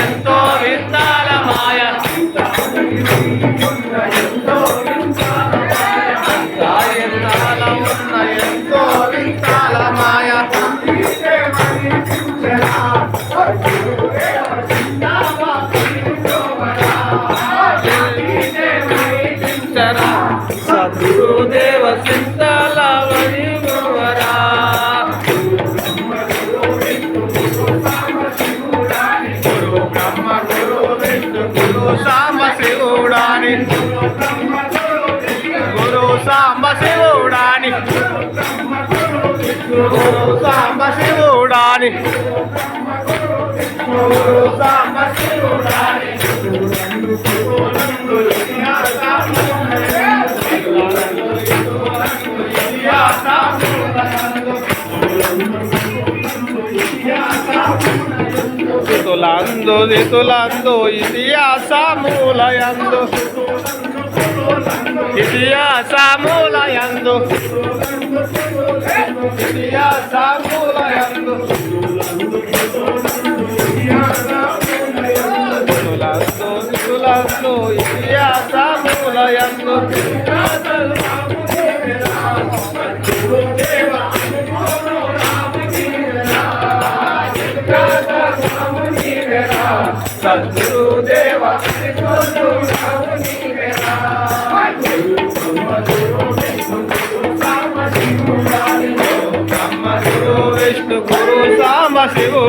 ఎంతో వింతాల మాయ ఎంతో వింతాల ఉన్న ఎంతో వింతాల మాయ సద్గురుదేవ సింతాల వరివరా గురు బ్రహ్మ గురు విష్ణు గురు సాంబ శివుడాని గురు సాంబ శివుడాని గురు సాంబ శివుడాని గురు సాంబ శివుడాని దితులందు ఇతిహాసములయందు ఇతిహాసములయందు ఇతిహాసములయందు దితులందు ఇతిహాసములయందు సద్గురుదేవ బ్రహ్మ గురు విష్ణు గురు సాంబ శివు